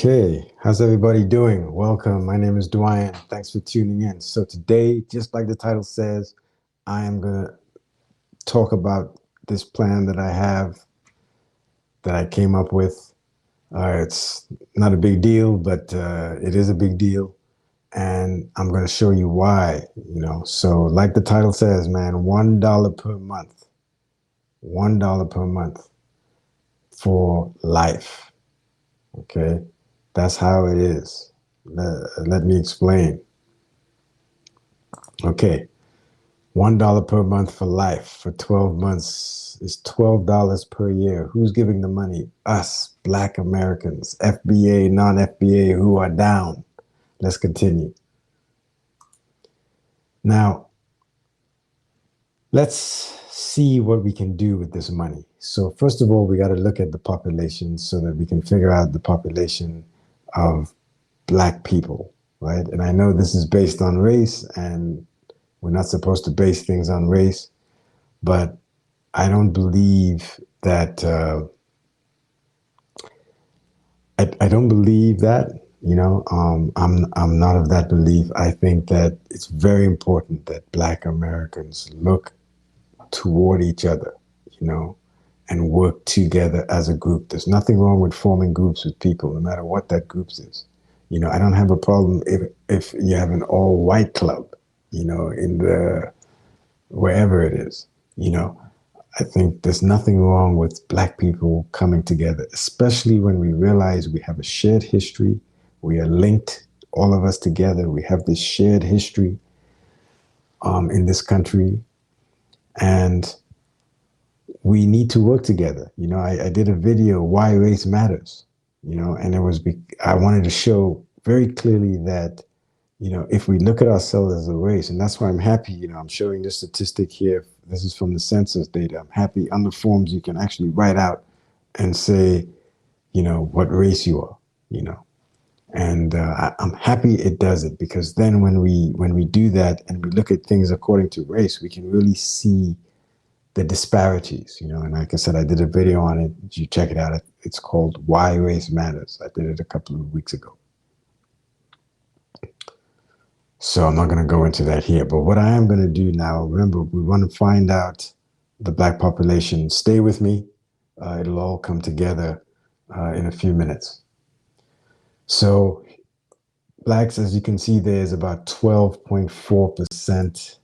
Okay, how's everybody doing? Welcome. My name is Dwyan. Thanks for tuning in. So today, just like the title says, I am going to talk about this plan that I have that I came up with. It's not a big deal, but it is a big deal. And I'm going to show you why. So like the title says, man, $1 per month, $1 per month for life. Okay, that's how it is. Let me explain. Okay, $1 per month for life for 12 months is $12 per year. Who's giving the money? Us, Black Americans, FBA, non-FBA, who are down. Let's continue. Now, let's see what we can do with this money. So first of all, we got to look at the population so that we can figure out the population of Black people, right? And I know this is based on race, and we're not supposed to base things on race, but I don't believe that. I don't believe that. I'm not of that belief. I think that it's very important that Black Americans look toward each other, and work together as a group. There's nothing wrong with forming groups with people, no matter what that group is. I don't have a problem if you have an all white club, in the wherever it is. I think there's nothing wrong with Black people coming together, especially when we realize we have a shared history. We are linked, all of us together. We have this shared history in this country, and we need to work together. I did a video, Why Race Matters, and I wanted to show very clearly that if we look at ourselves as a race, and that's why I'm happy, I'm showing this statistic here. This is from the census data. I'm happy on the forms you can actually write out and say, what race you are, and I'm happy it does it, because then when we do that and we look at things according to race, we can really see the disparities, and like I said, I did a video on it. You check it out. It's called Why Race Matters. I did it a couple of weeks ago. So I'm not going to go into that here. But what I am going to do now, remember, we want to find out the Black population. Stay with me. It'll all come together in a few minutes. So Blacks, as you can see, there's about 12.4%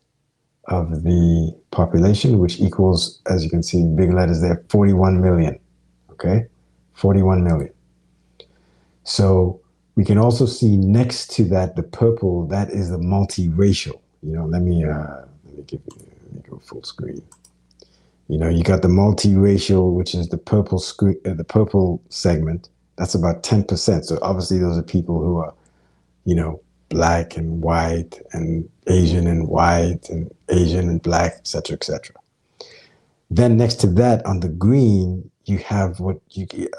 of the population, which equals, as you can see, big letters there, 41 million. Okay, 41 million. So we can also see next to that, the purple, that is the multiracial. Let me go full screen. You got the multiracial, which is the purple screen, the purple segment. That's about 10%. So obviously those are people who are, Black and white and Asian and white and Asian and Black, et cetera, et cetera. Then next to that, on the green, you have I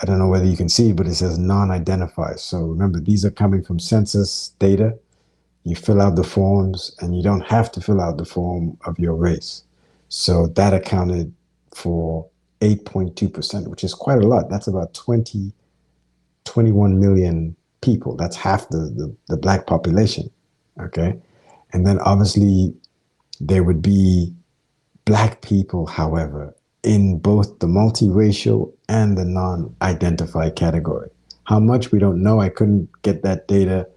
don't know whether you can see, but it says non-identified. So remember, these are coming from census data. You fill out the forms, and you don't have to fill out the form of your race. So that accounted for 8.2%, which is quite a lot. That's about 21 million people. That's half the Black population. Okay. And then obviously there would be Black people, however, in both the multiracial and the non-identified category. How much, we don't know. I couldn't get that data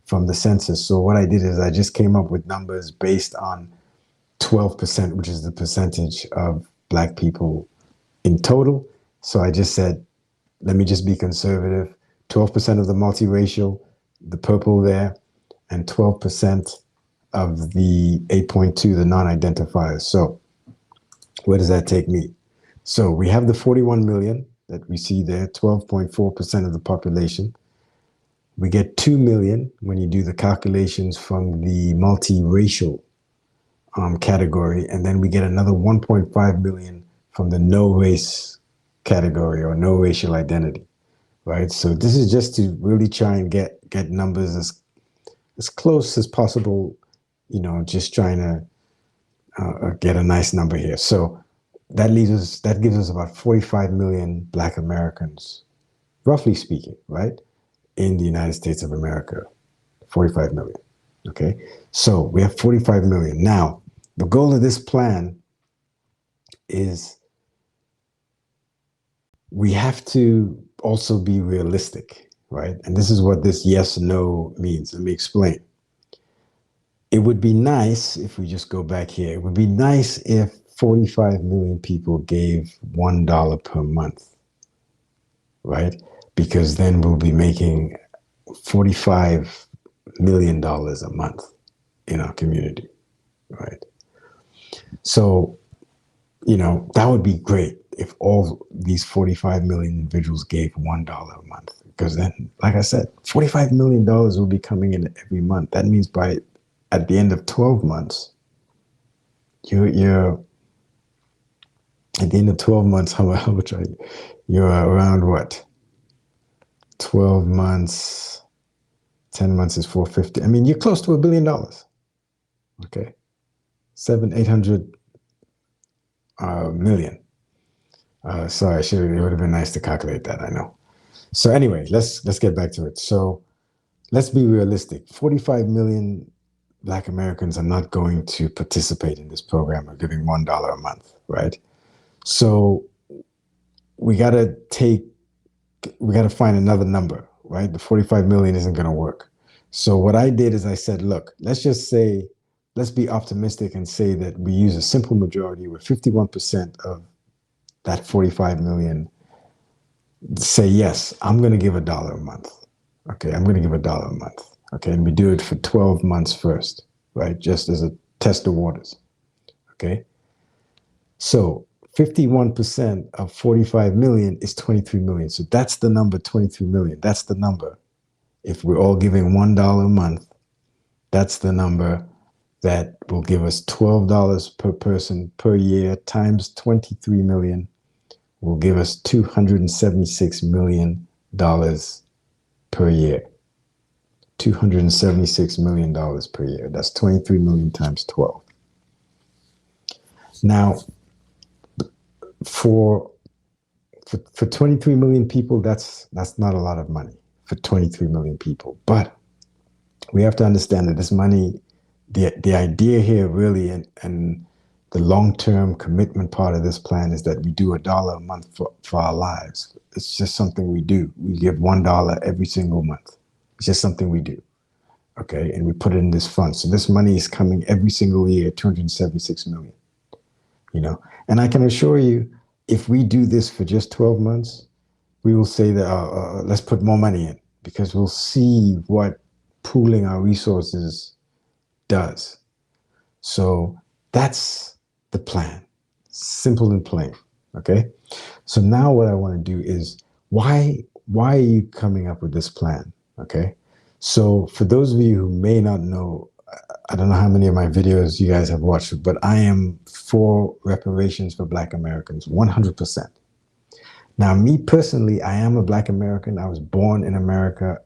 from the census. So what I did is I just came up with numbers based on 12%, which is the percentage of Black people in total. So I just said, let me just be conservative. 12% of the multiracial, the purple there, and 12% of the 8.2, the non-identifiers. So where does that take me? So we have the 41 million that we see there, 12.4% of the population. We get 2 million when you do the calculations from the multiracial category, and then we get another 1.5 million from the no race category or no racial identity, right? So this is just to really try and get numbers as close as possible, just trying to get a nice number here. So that gives us about 45 million Black Americans, roughly speaking, right, in the United States of America. 45 million. Okay. So we have 45 million. Now, the goal of this plan is we have to also be realistic, right? And this is what this yes, no means. Let me explain. It would be nice if we just go back here. It would be nice if 45 million people gave $1 per month, right? Because then we'll be making $45 million a month in our community, right? So, that would be great if all these 45 million individuals gave $1 a month. Because then, like I said, $45 million will be coming in every month. That means at the end of 12 months, you're at the end of 12 months, how much are you? You're around what? 12 months, 10 months is 450. I mean, you're close to $1 billion. Okay. 800 million. Sorry, it would have been nice to calculate that, I know. So anyway, let's get back to it. So let's be realistic. 45 million Black Americans are not going to participate in this program of giving $1 a month, right? So we got to find another number, right? The 45 million isn't going to work. So what I did is I said, look, let's be optimistic and say that we use a simple majority where 51% of that 45 million say, yes, I'm going to give $1 a month. Okay, I'm going to give $1 a month. Okay, and we do it for 12 months first, right? Just as a test of waters. Okay, so 51% of 45 million is 23 million. So that's the number, 23 million. That's the number. If we're all giving $1 a month, that's the number that will give us $12 per person per year times 23 million will give us $276 million per year. $276 million per year. That's 23 million times 12. Now, for 23 million people, that's not a lot of money for 23 million people. But we have to understand that this money, the idea here really, and the long-term commitment part of this plan is that we do $1 a month for our lives. It's just something we do. We give $1 every single month. It's just something we do. Okay, and we put it in this fund. So this money is coming every single year, 276 million. And I can assure you, if we do this for just 12 months, we will say that let's put more money in, because we'll see what pooling our resources does. So that's the plan. Simple and plain. Okay. So now what I want to do is why are you coming up with this plan? Okay. So for those of you who may not know, I don't know how many of my videos you guys have watched, but I am for reparations for Black Americans, 100%. Now, me personally, I am a Black American. I was born in America.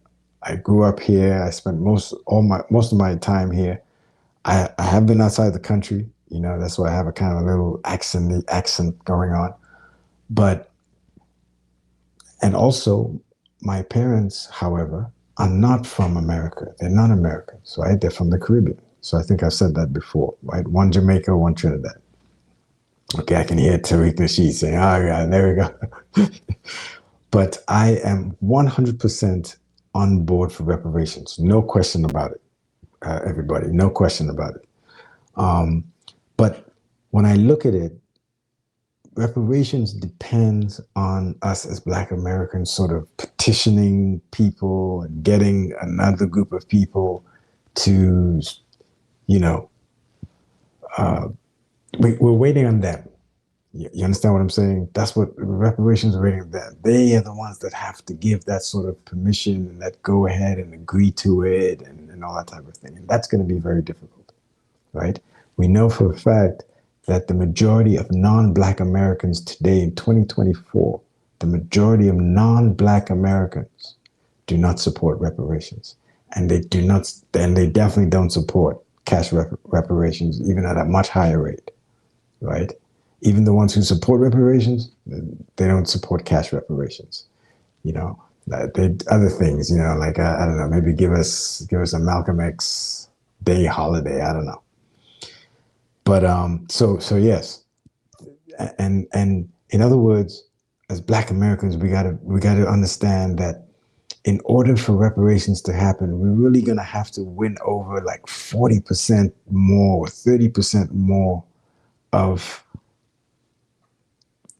I grew up here. I spent most of my time here. I have been outside the country. That's why I have a kind of a little accent going on. And also, my parents, however, are not from America. They're non-Americans, right? They're from the Caribbean. So I think I've said that before, right? One Jamaica, one Trinidad. Okay, I can hear Tariq Nasheed saying, oh, yeah, there we go. But I am 100% on board for reparations. No question about it, everybody. No question about it. But when I look at it, reparations depends on us as Black Americans sort of petitioning people and getting another group of people to, we're waiting on them. You understand what I'm saying? That's what reparations are waiting on them. They are the ones that have to give that sort of permission and that go ahead and agree to it and all that type of thing. And that's going to be very difficult, right? We know for a fact that the majority of non-Black Americans today in 2024, the majority of non-Black Americans do not support reparations. And they definitely don't support cash reparations, even at a much higher rate, right? Even the ones who support reparations, they don't support cash reparations. They other things, like I don't know, maybe give us a Malcolm X Day holiday. I don't know, but so yes, and in other words, as Black Americans, we gotta understand that in order for reparations to happen, we're really gonna have to win over like 40% more, or 30% more of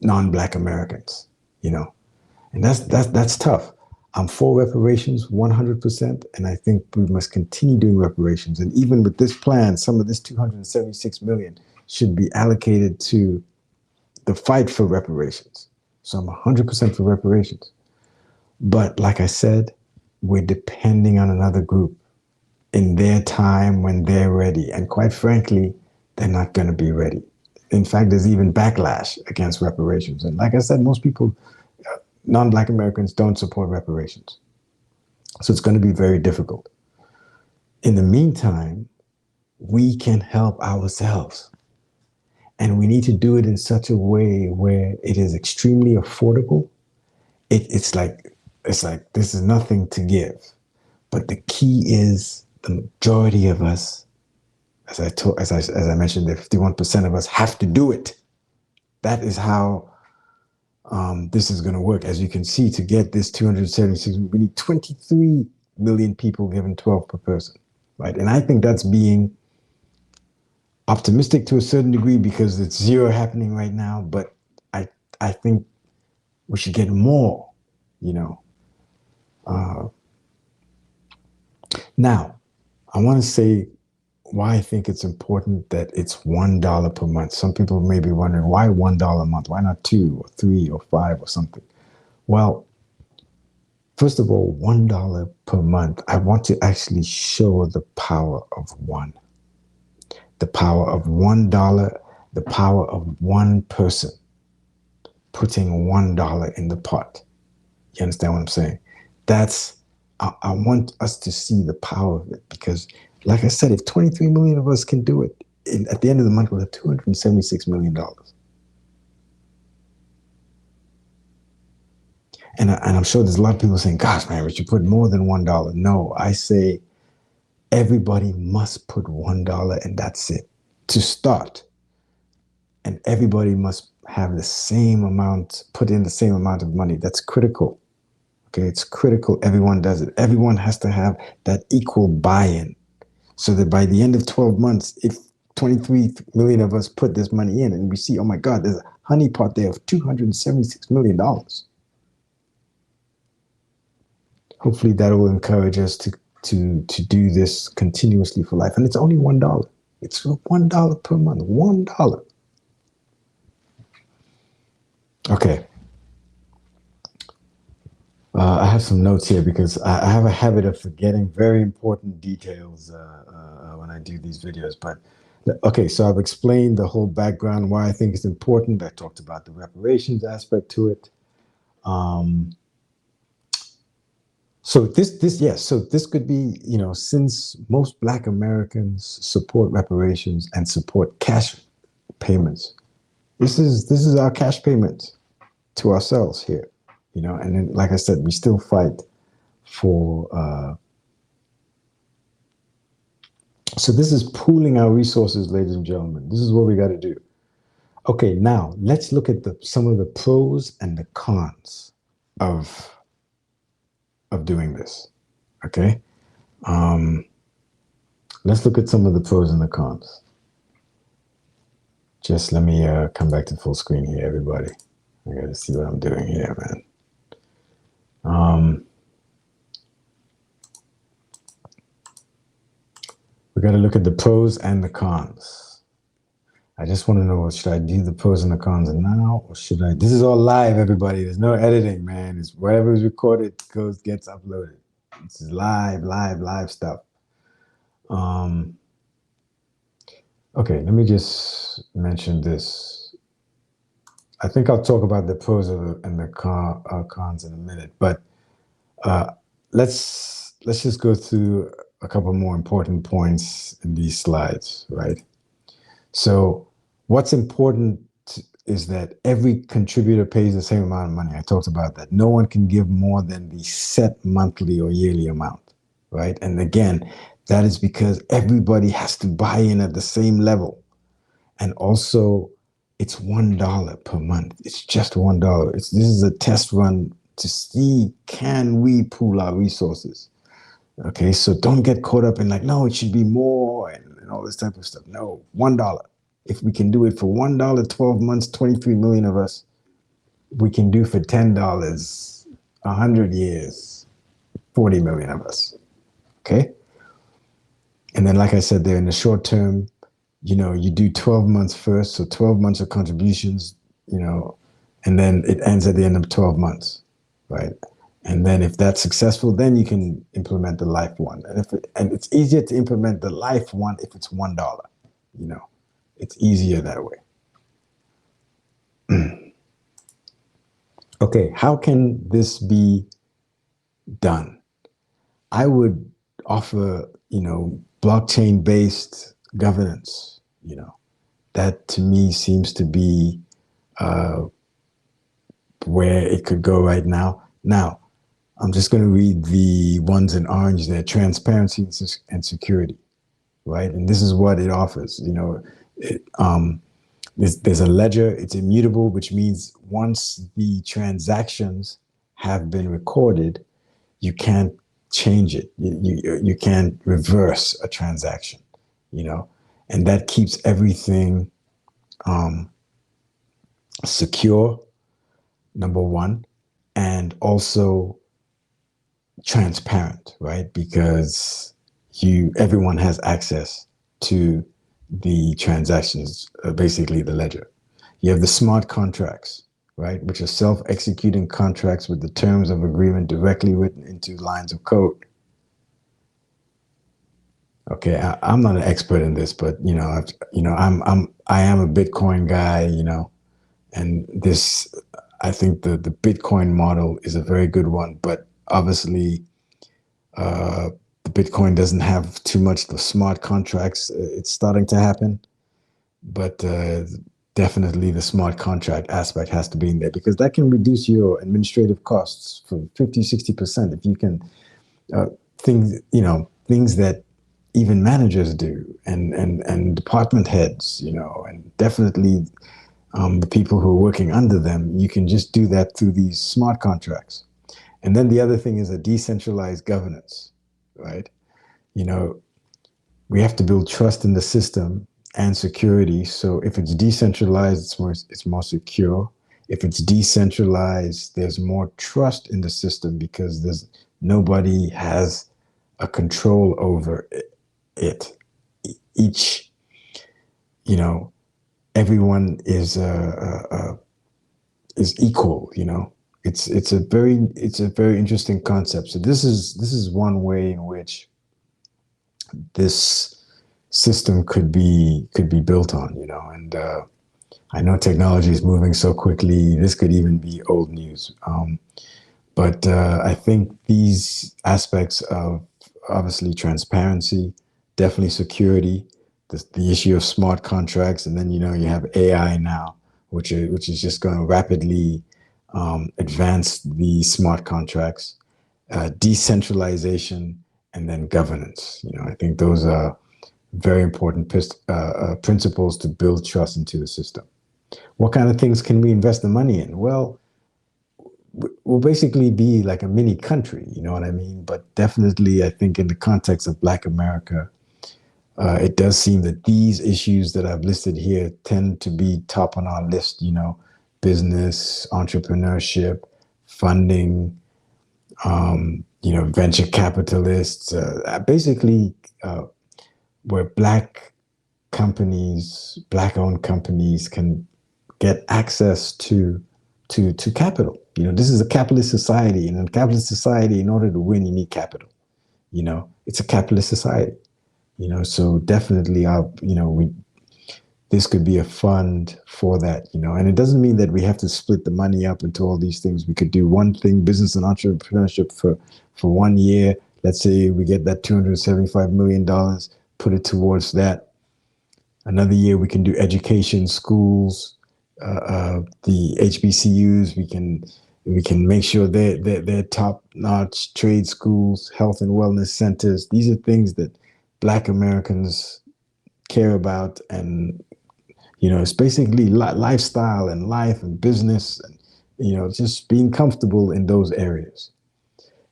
non-Black Americans. You know, and that's tough. I'm for reparations 100%, and I think we must continue doing reparations. And even with this plan, some of this 276 million should be allocated to the fight for reparations. So I'm 100% for reparations. But like I said, we're depending on another group in their time when they're ready. And quite frankly, they're not going to be ready. In fact, there's even backlash against reparations. And like I said, most people, non-Black Americans, don't support reparations. So it's going to be very difficult. In the meantime, we can help ourselves. And we need to do it in such a way where it is extremely affordable. It's like this is nothing to give. But the key is the majority of us, as I mentioned, the 51% of us have to do it. That is how this is going to work. As you can see, to get this 276, we need 23 million people given 12 per person, right? And I think that's being optimistic to a certain degree because it's zero happening right now. But I think we should get more, you know. Now, I want to say why I think it's important that it's $1 per month. Some people may be wondering, why $1 a month? Why not 2 or 3 or 5 or something? Well, first of all, $1 per month, I want to actually show the power of one. The power of $1, the power of one person putting $1 in the pot. You understand what I'm saying? I want us to see the power of it because, like I said, if 23 million of us can do it, at the end of the month, we'll have $276 million. And I'm sure there's a lot of people saying, gosh, man, we should put more than $1. No, I say everybody must put $1 and that's it to start. And everybody must have the same amount, put in the same amount of money. That's critical. Okay, it's critical. Everyone does it. Everyone has to have that equal buy-in so that by the end of 12 months, if 23 million of us put this money in and we see, oh my God, there's a honeypot there of $276 million. Hopefully that will encourage us to do this continuously for life. And it's only $1. It's $1 per month, $1. Okay. I have some notes here because I have a habit of forgetting very important details when I do these videos. But okay, so I've explained the whole background, why I think it's important. I talked about the reparations aspect to it. So this could be, since most Black Americans support reparations and support cash payments, this is our cash payment to ourselves here, and then, like I said, we still fight for, so this is pooling our resources, ladies and gentlemen. This is what we got to do. Okay, now let's look at some of the pros and the cons of doing this. Okay. Let's look at some of the pros and the cons. Just let me come back to full screen here, everybody. I got to see what I'm doing here, man. We got to look at the pros and the cons. I just want to know, should I do the pros and the cons now, or should I? This is all live, everybody. There's no editing, man. It's whatever is recorded gets uploaded. This is live stuff. Okay, let me just mention this. I think I'll talk about the pros and the cons in a minute, but let's just go through a couple more important points in these slides, right? So what's important is that every contributor pays the same amount of money. I talked about that. No one can give more than the set monthly or yearly amount, right? And again, that is because everybody has to buy in at the same level. And also, it's $1 per month. It's just $1. This is a test run to see, can we pool our resources? Okay, so don't get caught up in like, no, it should be more and all this type of stuff. No, $1. If we can do it for $1, 12 months, 23 million of us, we can do for $10, 100 years, 40 million of us. Okay. And then, like I said, there in the short term, you do 12 months first. So 12 months of contributions, and then it ends at the end of 12 months, right? And then if that's successful, then you can implement the life one. And it's easier to implement the life one if it's $1, it's easier that way. Okay, how can this be done? I would offer, blockchain-based governance. That to me seems to be where it could go right now. Now, I'm just going to read the ones in orange there: transparency and security, right? And this is what it offers. There's a ledger. It's immutable, which means once the transactions have been recorded, you can't change it. You can't reverse a transaction, and that keeps everything secure, number one, and also transparent, right? Because everyone has access to the transactions, basically the ledger. You have the smart contracts, right, which are self-executing contracts with the terms of agreement directly written into lines of code. Okay, I'm not an expert in this, but I am a Bitcoin guy, and this, I think the Bitcoin model is a very good one, but obviously the Bitcoin doesn't have too much the smart contracts. It's starting to happen, but definitely the smart contract aspect has to be in there because that can reduce your administrative costs for 50, 60% if you can things that even managers do and department heads, and definitely the people who are working under them, you can just do that through these smart contracts. And then the other thing is a decentralized governance, right? We have to build trust in the system and security. So if it's decentralized, it's more secure. If it's decentralized, there's more trust in the system because nobody has a control over it. Each, everyone is equal. It's a very interesting concept. So this is one way in which this system could be built on, and I know technology is moving so quickly. This could even be old news. But I think these aspects of obviously transparency, definitely security, the issue of smart contracts, and then you have AI now, which is just going to rapidly advance the smart contracts, decentralization, and then governance. I think those are very important principles to build trust into the system. What kind of things can we invest the money in? Well, we'll basically be like a mini country, you know what I mean? But definitely, I think in the context of Black America, it does seem that these issues that I've listed here tend to be top on our list, business, entrepreneurship, funding, venture capitalists, basically where Black companies, Black-owned companies can get access to capital. This is a capitalist society, and in a capitalist society, in order to win, you need capital. It's a capitalist society. So definitely, this could be a fund for that. And it doesn't mean that we have to split the money up into all these things. We could do one thing, business and entrepreneurship for 1 year. Let's say we get that $275 million, put it towards that. Another year we can do education, schools, the HBCUs. We can make sure they're top notch trade schools, health and wellness centers. These are things that Black Americans care about, and it's basically lifestyle and life and business, and just being comfortable in those areas.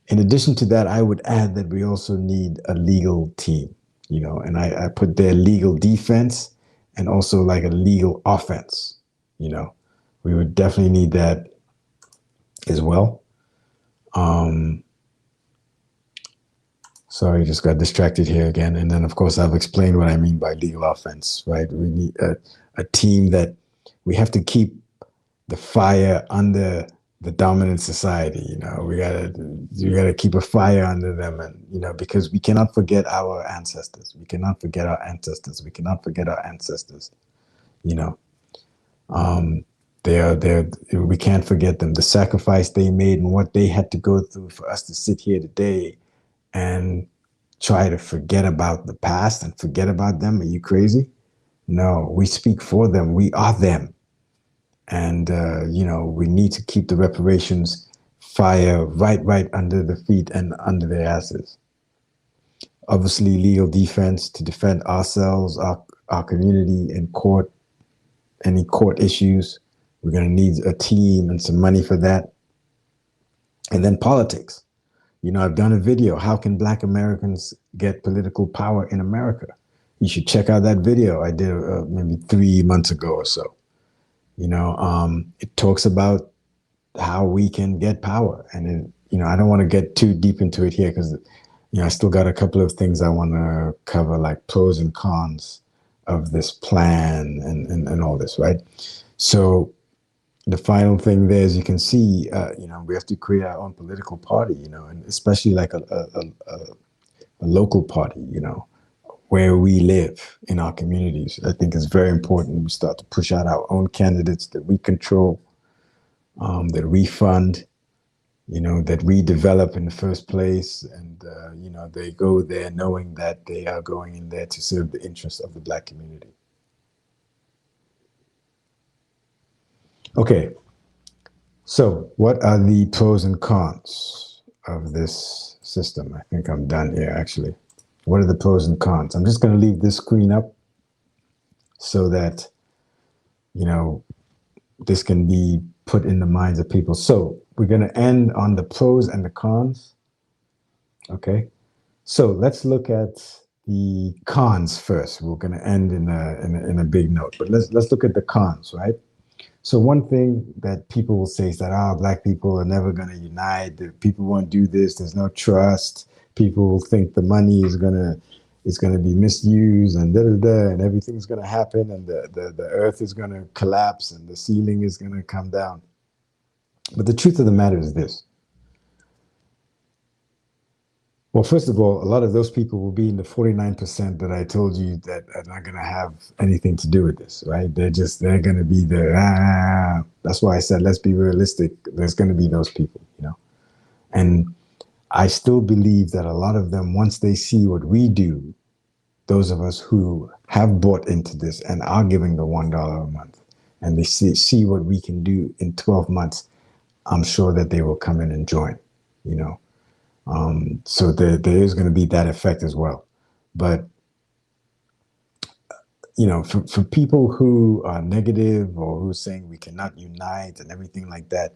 In addition to that, I would add that we also need a legal team, and I put there legal defense and also like a legal offense. You know, we would definitely need that as well. Um, Sorry, just got distracted here again. And then, of course, I've explained what I mean by legal offense, right? We need a team that we have to keep the fire under the dominant society. We gotta keep a fire under them, and because we cannot forget our ancestors. We cannot forget our ancestors. We cannot forget our ancestors. You know, um, they're we can't forget them. The sacrifice they made and what they had to go through for us to sit here today and try to forget about the past and forget about them. Are you crazy? No, we speak for them. We are them. And, we need to keep the reparations fire right under the feet and under their asses. Obviously, legal defense to defend ourselves, our community in court, any court issues. We're going to need a team and some money for that. And then politics. I've done a video. How can Black Americans get political power in America? You should check out that video I did maybe 3 months ago or so. It talks about how we can get power. And, I don't want to get too deep into it here because, I still got a couple of things I want to cover, like pros and cons of this plan and all this, right? So the final thing there is you can see, we have to create our own political party, and especially like a local party, where we live in our communities. I think it's very important we start to push out our own candidates that we control, that we fund, that we develop in the first place. And, they go there knowing that they are going in there to serve the interests of the Black community. Okay. So what are the pros and cons of this system? I think I'm done here, actually. What are the pros and cons? I'm just going to leave this screen up so that, this can be put in the minds of people. So we're going to end on the pros and the cons. Okay. So let's look at the cons first. We're going to end in a big note, but let's look at the cons, right? So one thing that people will say is that Black people are never going to unite. People won't do this. There's no trust. People think the money is gonna be misused and and everything's gonna happen, and the earth is gonna collapse and the ceiling is gonna come down. But the truth of the matter is this. Well, first of all, a lot of those people will be in the 49% that I told you that are not going to have anything to do with this, right? They're going to be the, that's why I said, let's be realistic. There's going to be those people, And I still believe that a lot of them, once they see what we do, those of us who have bought into this and are giving the $1 a month, and they see what we can do in 12 months, I'm sure that they will come in and join, So there is going to be that effect as well. But, for people who are negative or who are saying we cannot unite and everything like that,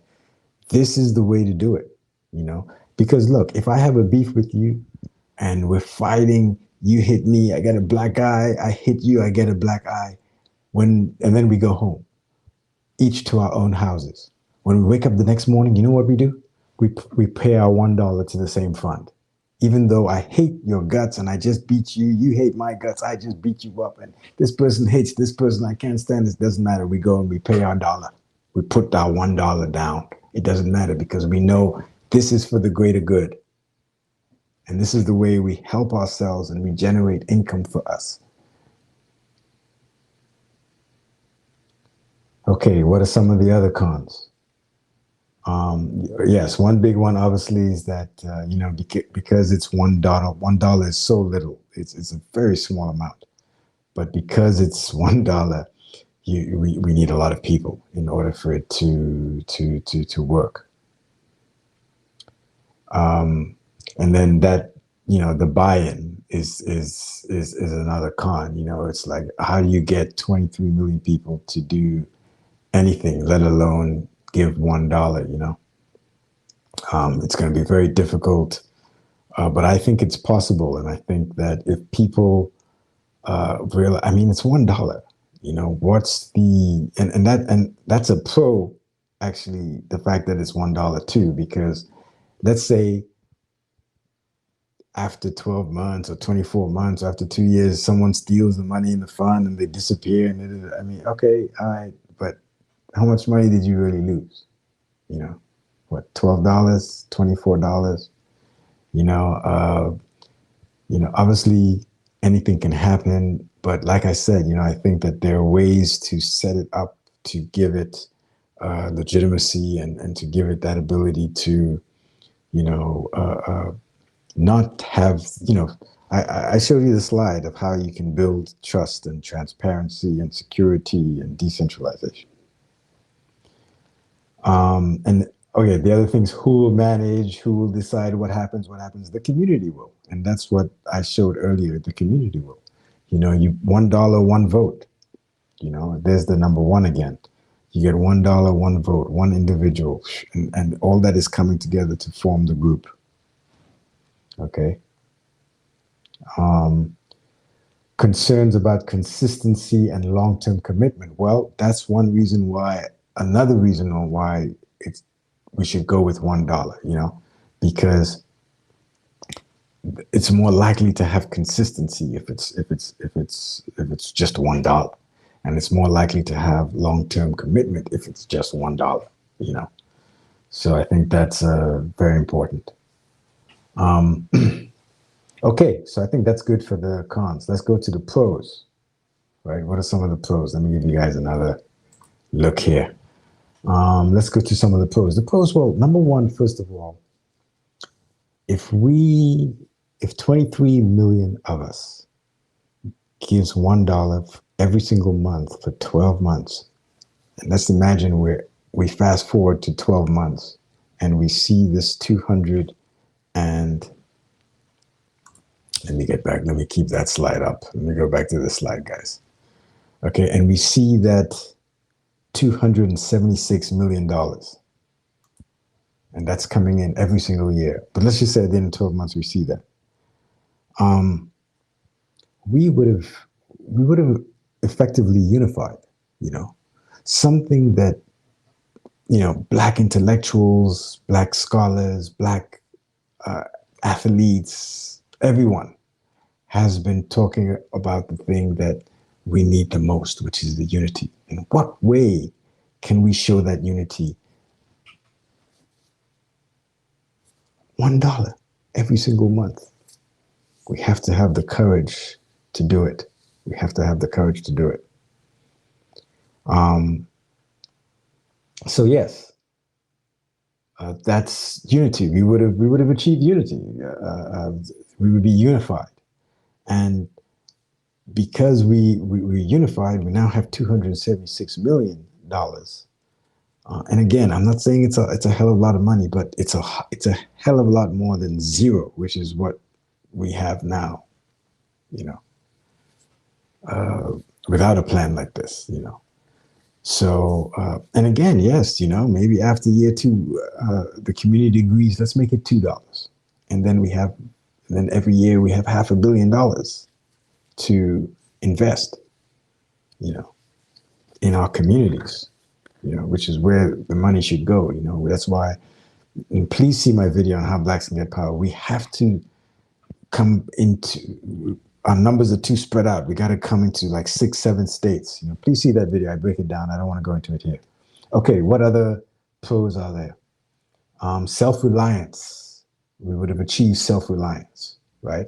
this is the way to do it, Because look, if I have a beef with you and we're fighting, you hit me, I get a black eye, I hit you, I get a black eye, and then we go home, each to our own houses. When we wake up the next morning, you know what we do? We pay our $1 to the same fund. Even though I hate your guts and I just beat you, you hate my guts, I just beat you up, and this person hates this person, I can't stand this, doesn't matter. We go and we pay our dollar. We put our $1 down. It doesn't matter because we know this is for the greater good. And this is the way we help ourselves and we generate income for us. Okay, what are some of the other cons? Yes, one big one obviously is that because it's $1, $1 is so little. It's a very small amount, but because it's $1, we need a lot of people in order for it to work. And then that, the buy-in is another con. It's like, how do you get 23 million people to do anything, let alone give $1? It's going to be very difficult, but I think it's possible. And I think that if people realize, I mean, it's $1. What's the and that's a pro, actually, the fact that it's $1 too, because let's say after 12 months or 24 months, after 2 years, someone steals the money in the fund and they disappear. And I mean, okay, all right, but how much money did you really lose? What, $12, $24? Obviously anything can happen, but like I said, I think that there are ways to set it up to give it legitimacy and to give it that ability to, not have, I showed you the slide of how you can build trust and transparency and security and decentralization. And okay, the other things, who will manage, who will decide what happens, the community will. And that's what I showed earlier, the community will. You $1, one vote. There's the number one again. You get $1, one vote, one individual, and all that is coming together to form the group. Okay. Concerns about consistency and long-term commitment. Well, that's one reason why. Another reason why we should go with $1. Because it's more likely to have consistency if it's just $1, and it's more likely to have long-term commitment if it's just $1. So I think that's very important. Okay, so I think that's good for the cons. Let's go to the pros, right? What are some of the pros? Let me give you guys another look here. Let's go to some of the pros. The pros, well, number one, first of all, if 23 million of us gives $1 every single month for 12 months, and let's imagine we fast forward to 12 months and we see this 200 and let me keep that slide up. Let me go back to the slide, guys. Okay, and we see that $276 million. And that's coming in every single year. But let's just say at the end of 12 months, we see that. We would have effectively unified, something that, Black intellectuals, Black scholars, Black athletes, everyone has been talking about the thing that we need the most, which is the unity. In what way can we show that unity? $1 every single month. We have to have the courage to do it. We have to have the courage to do it. So yes, that's unity. We would have achieved unity. We would be unified, and because we're unified, we now have $276 million. And again, I'm not saying it's a hell of a lot of money, but it's a hell of a lot more than zero, which is what we have now. Without a plan like this, So, and again, yes, maybe after year 2, the community agrees, let's make it $2. And then every year we have $500 million to invest, in our communities, which is where the money should go. That's why, and please see my video on how Blacks can get power. We have to come into, our numbers are too spread out. We got to come into like 6, 7 states. Please see that video. I break it down. I don't want to go into it here. Okay, what other pros are there? Self-reliance. We would have achieved self-reliance, right?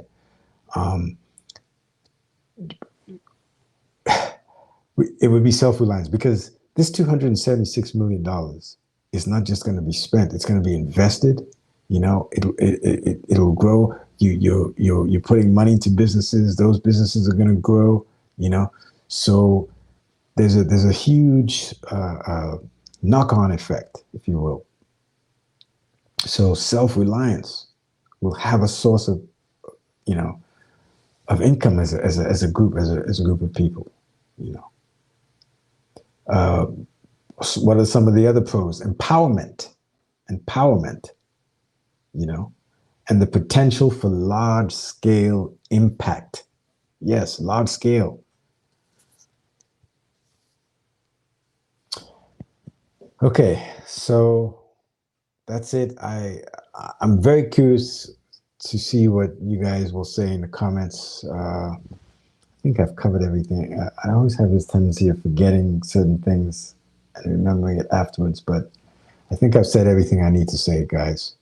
It would be self-reliance, because this $276 million is not just going to be spent. It's going to be invested. It'll grow. You're putting money into businesses. Those businesses are going to grow. So there's a huge knock-on effect, if you will. So self-reliance will have a source of, you know, of income as a group, as a group of people, you know. Uh, what are some of the other pros? Empowerment, you know, and the potential for large scale impact. Yes, large scale. Okay, so that's it. I'm very curious to see what you guys will say in the comments. I think I've covered everything. I always have this tendency of forgetting certain things and remembering it afterwards, but I think I've said everything I need to say, guys.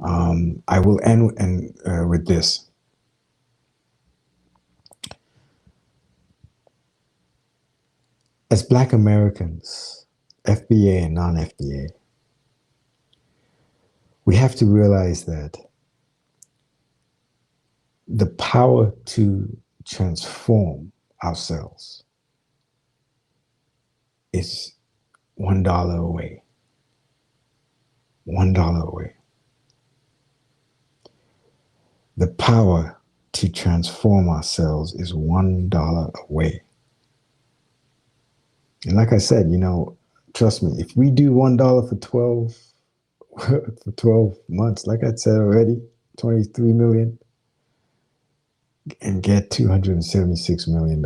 I will end with this. As Black Americans, FBA and non-FBA, we have to realize that the power to transform ourselves is $1 away. $1 away. The power to transform ourselves is $1 away. And like I said, you know, trust me, if we do $1 for 12 for 12 months, like I said already, 23 million, and get $276 million.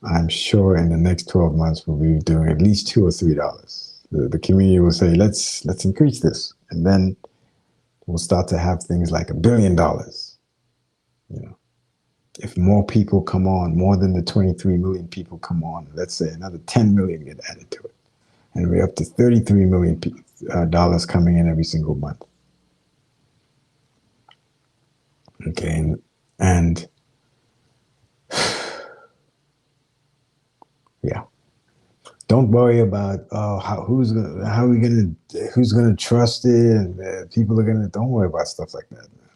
I'm sure in the next 12 months we'll be doing at least $2 or $3. The community will say, let's increase this, and then we'll start to have things like $1 billion. You know, if more people come on, more than the 23 million people come on, let's say another 10 million get added to it, and we're up to $33 million dollars coming in every single month. Okay, and yeah. Don't worry about who's gonna trust it, and people are gonna. Don't worry about stuff like that. Man.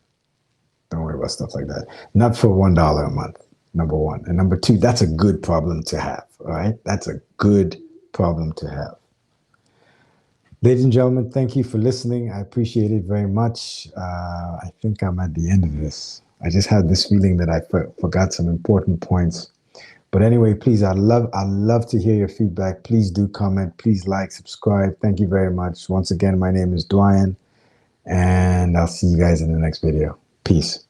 Don't worry about stuff like that. Not for $1 a month. Number one, and number two, that's a good problem to have. All right, that's a good problem to have. Ladies and gentlemen, thank you for listening. I appreciate it very much. I think I'm at the end of this. I just had this feeling that I forgot some important points. But anyway, please, I'd love to hear your feedback. Please do comment. Please like, subscribe. Thank you very much. Once again, my name is Dwyan, and I'll see you guys in the next video. Peace.